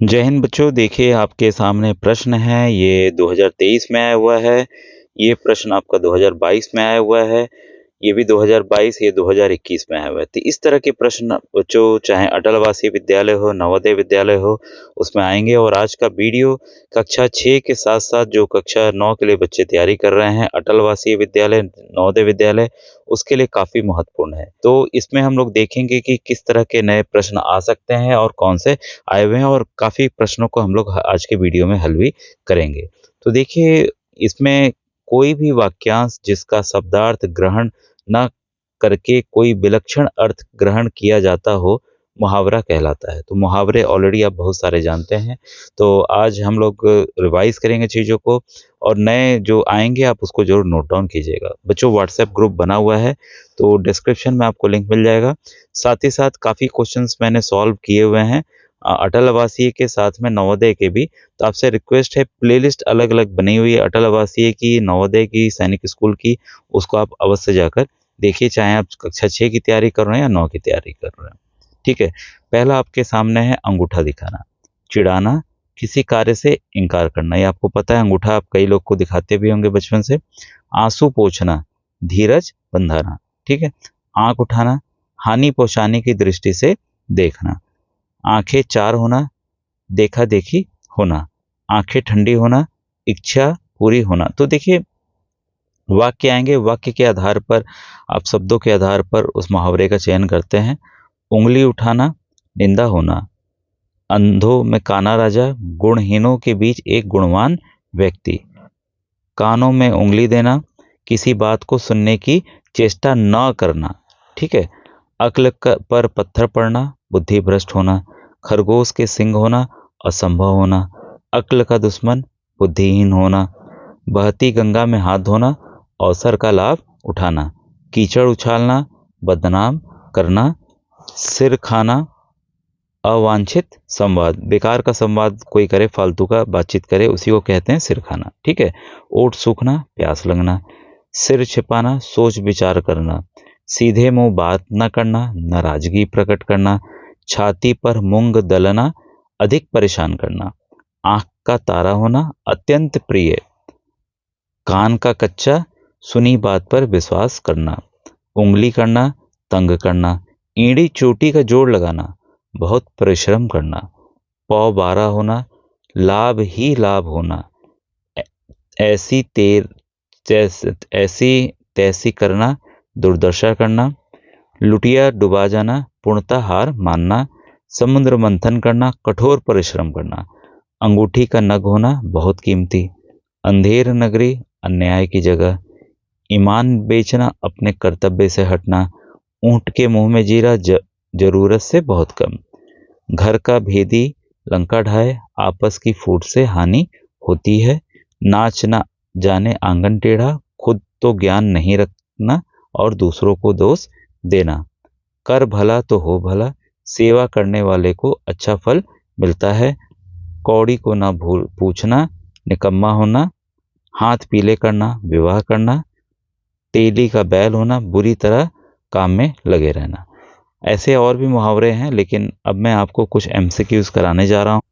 जय हिंद बच्चों। देखिए आपके सामने प्रश्न है, ये 2023 में आया हुआ है। ये प्रश्न आपका 2022 में आया हुआ है। ये भी 2022, ये 2021 में आया हुआ है। तो इस तरह के प्रश्न बच्चों, चाहे अटल आवासीय विद्यालय हो, नवोदय विद्यालय हो, उसमें आएंगे। और आज का वीडियो कक्षा 6 के साथ साथ जो कक्षा 9 के लिए बच्चे तैयारी कर रहे हैं, अटल आवासीय विद्यालय, नवोदय विद्यालय, उसके लिए काफी महत्वपूर्ण है। तो इसमें हम लोग देखेंगे कि किस तरह के नए प्रश्न आ सकते हैं और कौन से आए हुए हैं, और काफी प्रश्नों को हम लोग आज के वीडियो में हल भी करेंगे। तो देखिए, इसमें कोई भी वाक्यांश जिसका शब्दार्थ ग्रहण न करके कोई विलक्षण अर्थ ग्रहण किया जाता हो, मुहावरा कहलाता है। तो मुहावरे ऑलरेडी आप बहुत सारे जानते हैं। तो आज हम लोग रिवाइज करेंगे चीज़ों को, और नए जो आएंगे आप उसको जरूर नोट डाउन कीजिएगा। बच्चों, व्हाट्सएप ग्रुप बना हुआ है, तो डिस्क्रिप्शन में आपको लिंक मिल जाएगा। साथ ही साथ काफ़ी क्वेश्चंस मैंने सॉल्व किए हुए हैं, अटल आवासीय के साथ में नवोदय के भी। तो आपसे रिक्वेस्ट है, प्लेलिस्ट अलग अलग बनी हुई है, अटल आवासीय की, नवोदय की, सैनिक स्कूल की, उसको आप अवश्य जाकर देखिए, चाहे आप कक्षा 6 की तैयारी कर रहे हैं या 9 की तैयारी कर रहे हैं। ठीक है। पहला आपके सामने है अंगूठा दिखाना। चिढ़ाना, किसी कार्य से इनकार करना। ये आपको पता है, अंगूठा आप कई लोग को दिखाते भी होंगे बचपन से। आंसू पोंछना, धीरज बंधाना। ठीक है। आंख उठाना, हानि पहुंचाने की दृष्टि से देखना। आंखें चार होना, देखा देखी होना। आंखें ठंडी होना, इच्छा पूरी होना। तो देखिए, वाक्य आएंगे, वाक्य के आधार पर आप शब्दों के आधार पर उस मुहावरे का चयन करते हैं। उंगली उठाना, निंदा होना। अंधों में काना राजा, गुणहीनों के बीच एक गुणवान व्यक्ति। कानों में उंगली देना, किसी बात को सुनने की चेष्टा न करना। ठीक है। अक्ल पर पत्थर पड़ना, बुद्धि भ्रष्ट होना। खरगोश के सिंग होना, असंभव होना। अक्ल का दुश्मन, बुद्धिहीन होना। बहती गंगा में हाथ धोना, अवसर का लाभ उठाना। कीचड़ उछालना, बदनाम करना। सिर खाना, अवांछित संवाद, बेकार का संवाद कोई करे, फालतू का बातचीत करे, उसी को कहते हैं सिर खाना। ठीक है। ओठ सूखना, प्यास लगना। सिर छिपाना, सोच विचार करना। सीधे मुंह बात न करना, नाराजगी प्रकट करना। छाती पर मूंग दलना, अधिक परेशान करना। आंख का तारा होना, अत्यंत प्रिय। कान का कच्चा, सुनी बात पर विश्वास करना। उंगली करना, तंग करना। ईंड़ी चोटी का जोड़ लगाना, बहुत परिश्रम करना। पौ 12 होना, लाभ ही लाभ होना। ऐसी तेर ऐसी तैसी करना, दुर्दशा करना। लुटिया डुबा जाना, पूर्णतः हार मानना। समुद्र मंथन करना, कठोर परिश्रम करना। अंगूठी का नग होना, बहुत कीमती। अंधेर नगरी, अन्याय की जगह। ईमान बेचना, अपने कर्तव्य से हटना। ऊंट के मुंह में जीरा, जरूरत से बहुत कम। घर का भेदी लंका ढाए, आपस की फूट से हानि होती है। नाच ना जाने आंगन टेढ़ा, खुद तो ज्ञान नहीं रखना और दूसरों को दोष देना। कर भला तो हो भला, सेवा करने वाले को अच्छा फल मिलता है। कौड़ी को ना भूल पूछना, निकम्मा होना। हाथ पीले करना, विवाह करना। तेली का बैल होना, बुरी तरह काम में लगे रहना। ऐसे और भी मुहावरे हैं, लेकिन अब मैं आपको कुछ एमसीक्यूज कराने जा रहा हूँ।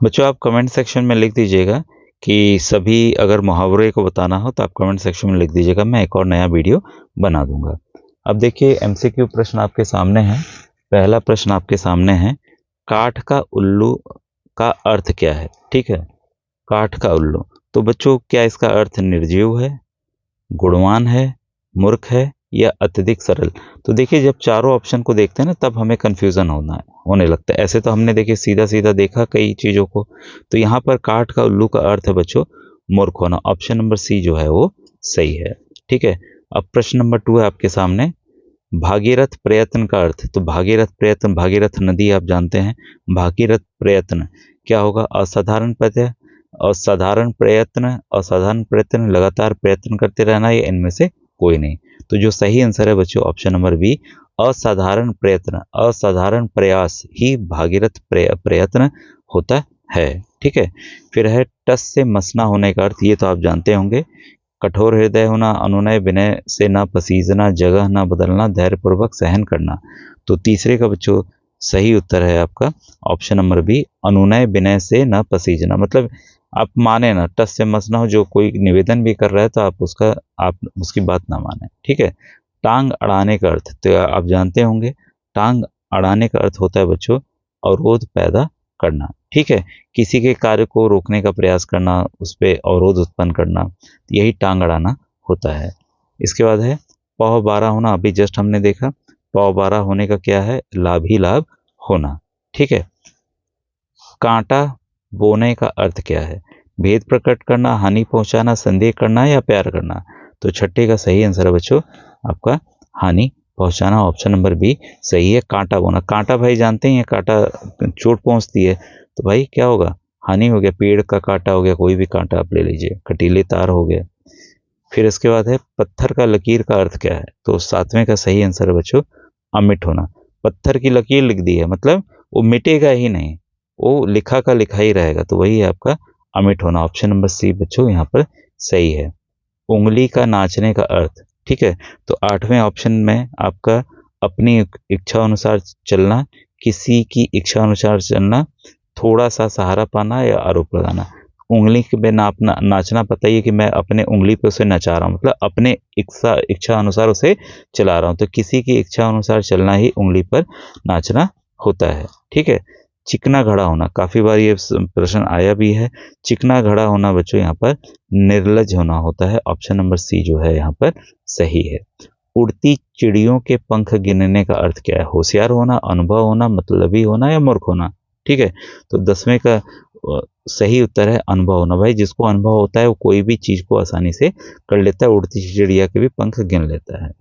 बच्चों, आप कमेंट सेक्शन में लिख दीजिएगा कि सभी, अगर मुहावरे को बताना हो तो आप कमेंट सेक्शन में लिख दीजिएगा, मैं एक और नया वीडियो बना दूंगा। अब देखिए, एमसीक्यू प्रश्न आपके सामने है। पहला प्रश्न आपके सामने है, काठ का उल्लू का अर्थ क्या है? ठीक है। काठ का उल्लू, तो बच्चों क्या इसका अर्थ निर्जीव है, गुणवान है, मूर्ख है, या अत्यधिक सरल? तो देखिए, जब चारों ऑप्शन को देखते हैं ना, तब हमें कंफ्यूजन होने लगता है। ऐसे तो हमने देखिए सीधा सीधा देखा कई चीजों को। तो यहाँ पर काठ का उल्लू का अर्थ है बच्चों मूर्ख होना। ऑप्शन नंबर सी जो है वो सही है। ठीक है। अब प्रश्न नंबर 2 है आपके सामने, भागीरथ प्रयत्न का अर्थ। तो भागीरथ प्रयत्न, भागीरथ नदी आप जानते हैं। भागीरथ प्रयत्न क्या होगा? असाधारण प्रत्यय, असाधारण प्रयत्न, असाधारण प्रयत्न, लगातार प्रयत्न करते रहना, या इनमें से कोई नहीं। तो जो सही आंसर है बच्चों ऑप्शन नंबर बी, असाधारण प्रयत्न, असाधारण प्रयास ही भागीरथ प्रयत्न होता है। ठीक है। फिर है टस से मसना होने का अर्थ, ये तो आप जानते होंगे। कठोर हृदय होना, अनुनय विनय से ना पसीजना, जगह ना बदलना, धैर्यपूर्वक सहन करना। तो तीसरे का बच्चों सही उत्तर है आपका ऑप्शन नंबर बी, अनुनय विनय से न पसीजना। मतलब आप माने ना, टस से मस ना हो, जो कोई निवेदन भी कर रहा है तो आप उसकी बात ना माने। ठीक है। टांग अड़ाने का अर्थ तो आप जानते होंगे, टांग अड़ाने का अर्थ होता है बच्चों अवरोध पैदा करना। ठीक है। किसी के कार्य को रोकने का प्रयास करना, उस पर अवरोध उत्पन्न करना, यही टांग अड़ाना होता है। इसके बाद है पौ 12 होना, अभी जस्ट हमने देखा पौ 12 होने का क्या है, लाभ ही लाभ होना। ठीक है। कांटा बोने का अर्थ क्या है, भेद प्रकट करना, हानि पहुंचाना, संदेह करना या प्यार करना। तो छठे का सही आंसर है बच्चों आपका हानि पहुंचाना, ऑप्शन नंबर बी सही है। कांटा बोना, कांटा भाई जानते ही है, कांटा चोट पहुंचती है तो भाई क्या होगा, हानि हो गया। पेड़ का कांटा हो गया, कोई भी कांटा आप ले लीजिए, कटीले तार हो गए। फिर इसके बाद है पत्थर का लकीर का अर्थ क्या है, तो सातवें का सही आंसर है बच्चों अमिट होना। पत्थर की लकीर लिख दी है मतलब वो मिटेगा ही नहीं, वो लिखा का लिखा ही रहेगा, तो वही है आपका अमिट होना, ऑप्शन नंबर सी बच्चों यहाँ पर सही है। उंगली का नाचने का अर्थ, ठीक है, तो आठवें ऑप्शन में आपका अपनी इच्छा अनुसार चलना, किसी की इच्छा अनुसार चलना, थोड़ा सा सहारा पाना या आरोप लगाना। उंगली पे नापना नाचना, पता ही है कि मैं अपने उंगली पे उसे नचा रहा हूँ, मतलब अपने इच्छा अनुसार उसे चला रहा हूँ, तो किसी की इच्छा अनुसार चलना ही उंगली पर नाचना होता है। ठीक है। चिकना घड़ा होना, काफी बार ये प्रश्न आया भी है। चिकना घड़ा होना बच्चों यहाँ पर निर्लज होना होता है, ऑप्शन नंबर सी जो है यहाँ पर सही है। उड़ती चिड़ियों के पंख गिनने का अर्थ क्या है, होशियार होना, अनुभव होना, मतलबी होना या मूर्ख होना। ठीक है। तो 10वें का सही उत्तर है अनुभव होना। भाई जिसको अनुभव होता है वो कोई भी चीज को आसानी से कर लेता है, उड़ती चिड़िया के भी पंख गिन लेता है।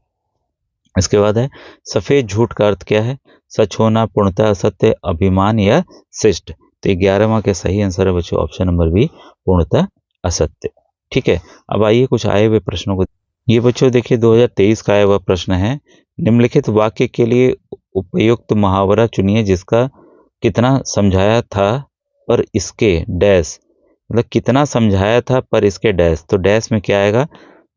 इसके बाद है सफेद झूठ का अर्थ क्या है, सच होना, पूर्णतः असत्य, अभिमान या शिष्ट। तो 11वां के सही आंसर है बच्चों ऑप्शन नंबर बी पूर्णतः असत्य। ठीक है। अब आइए कुछ आए हुए प्रश्नों को। ये बच्चों देखिए 2023 का आया हुआ प्रश्न है, निम्नलिखित वाक्य के लिए उपयुक्त मुहावरा चुनिए जिसका कितना समझाया था पर इसके डैश, मतलब कितना समझाया था पर इसके डैश। तो डैश में क्या आएगा,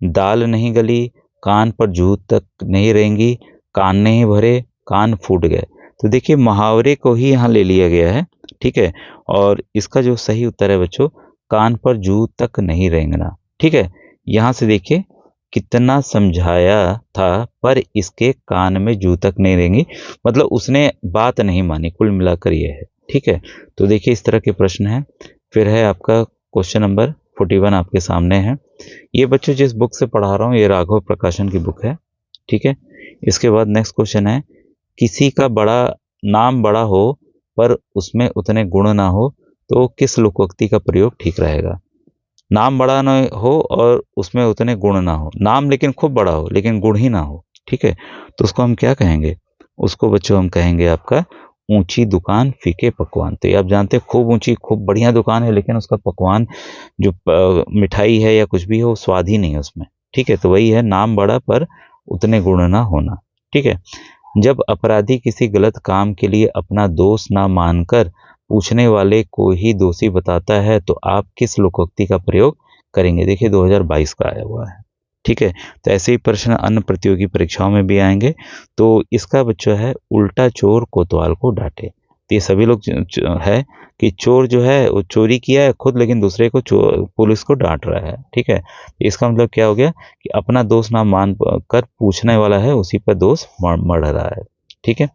दाल नहीं गली, कान पर जूत तक नहीं रहेंगी, कान नहीं भरे, कान फूट गए। तो देखिए मुहावरे को ही यहाँ ले लिया गया है। ठीक है। और इसका जो सही उत्तर है बच्चों कान पर जूत तक नहीं रेंगना। ठीक है। यहाँ से देखिए कितना समझाया था पर इसके कान में जू तक नहीं रहेंगी, मतलब उसने बात नहीं मानी, कुल मिलाकर ये है। ठीक है। तो देखिए इस तरह के प्रश्न है। फिर है आपका क्वेश्चन नंबर 41 आपके सामने है। ये बच्चों जिस बुक से पढ़ा रहा हूँ ये राघव प्रकाशन की बुक है। ठीक है। इसके बाद नेक्स्ट क्वेश्चन है, किसी का बड़ा नाम बड़ा हो पर उसमें उतने गुण ना हो तो किस लोकोक्ति का प्रयोग ठीक रहेगा। नाम बड़ा ना हो और उसमें उतने गुण ना हो, नाम लेकिन खूब बड़ा हो लेकिन गुण ही ना हो। ठीक है। तो उसको हम क्या कहेंगे, उसको बच्चों हम कहेंगे आपका ऊंची दुकान फीके पकवान। तो ये आप जानते हैं खूब ऊंची खूब बढ़िया दुकान है लेकिन उसका पकवान जो मिठाई है या कुछ भी हो स्वाद ही नहीं है उसमें। ठीक है। तो वही है नाम बड़ा पर उतने गुण ना होना। ठीक है। जब अपराधी किसी गलत काम के लिए अपना दोष ना मानकर पूछने वाले को ही दोषी बताता है तो आप किस लोकोक्ति का प्रयोग करेंगे। देखिए 2022 का आया हुआ है। ठीक है। तो ऐसे ही प्रश्न अन्य प्रतियोगी परीक्षाओं में भी आएंगे। तो इसका बच्चा है उल्टा चोर कोतवाल को डांटे। तो ये सभी लोग है कि चोर जो है वो चोरी किया है खुद लेकिन दूसरे को पुलिस को डांट रहा है। ठीक है। इसका मतलब क्या हो गया कि अपना दोष ना मान कर पूछने वाला है उसी पर दोष मढ़ रहा है। ठीक है।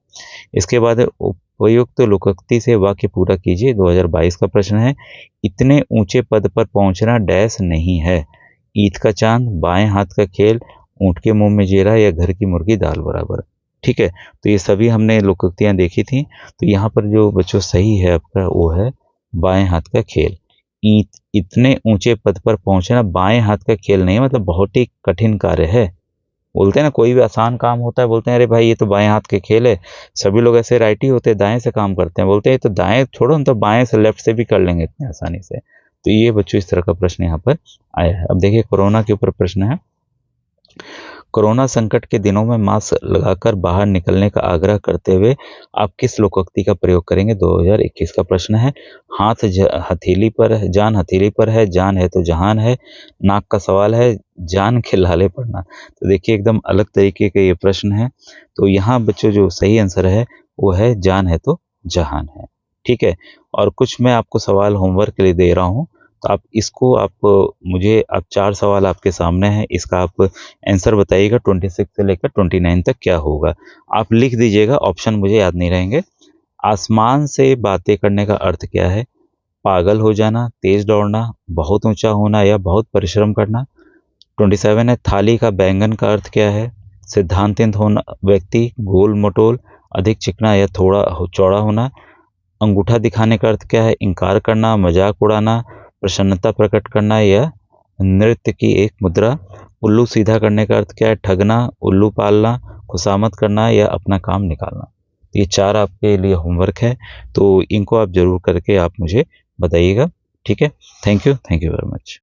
इसके बाद उपयुक्त लोकोक्ति से वाक्य पूरा कीजिए। 2022 का प्रश्न है, इतने ऊंचे पद पर पहुंचना डैश नहीं है, ईद का चांद, बाएं हाथ का खेल, ऊंट के मुंह में जेरा या घर की मुर्गी दाल बराबर। ठीक है। तो ये सभी हमने लोकोक्तियां देखी थी। तो यहाँ पर जो बच्चों सही है आपका वो है बाएं हाथ का खेल। इतने ऊंचे पद पर पहुंचना बाएं हाथ का खेल नहीं, मतलब बहुत ही कठिन कार्य है। बोलते हैं ना कोई भी आसान काम होता है बोलते हैं अरे भाई ये तो बाएं हाथ के खेल है, सभी लोग ऐसे राइट ही होते हैं दाएं से काम करते हैं, बोलते हैं तो दाएं छोड़ो हम तो बाएं से लेफ्ट से भी कर लेंगे इतने आसानी से। तो ये बच्चों इस तरह का प्रश्न यहाँ पर आया है। अब देखिए कोरोना के ऊपर प्रश्न है, कोरोना संकट के दिनों में मास्क लगाकर बाहर निकलने का आग्रह करते हुए आप किस लोकोक्ति का प्रयोग करेंगे। 2021 का प्रश्न है, हाथ हथेली पर है, जान हथेली पर है, जान है तो जहान है, नाक का सवाल है, जान के लाले पड़ना। तो देखिए एकदम अलग तरीके का ये प्रश्न है। तो यहाँ बच्चों जो सही आंसर है वो है जान है तो जहान है। ठीक है? और कुछ मैं आपको सवाल होमवर्क के लिए दे रहा हूँ, तो आप इसको मुझे 4 सवाल आपके सामने हैं, इसका आप आंसर बताइएगा 26 से लेकर 29 तक क्या होगा। आप लिख दीजिएगा, ऑप्शन मुझे याद नहीं रहेंगे। आसमान से बातें करने का अर्थ क्या है? पागल हो जाना, तेज दौड़ना, बहुत ऊंचा होना या बहुत परिश्रम करना। 27 है थाली का बैंगन का अर्थ क्या है? सिद्धांतहीन होना, व्यक्ति, गोल मटोल, अधिक चिकना या थोड़ा चौड़ा होना। अंगूठा दिखाने का अर्थ क्या है? इनकार करना, मजाक उड़ाना, प्रसन्नता प्रकट करना या नृत्य की एक मुद्रा। उल्लू सीधा करने का अर्थ क्या है? ठगना, उल्लू पालना, खुशामद करना या अपना काम निकालना। ये 4 आपके लिए होमवर्क है, तो इनको आप ज़रूर करके आप मुझे बताइएगा। ठीक है? Thank you very much.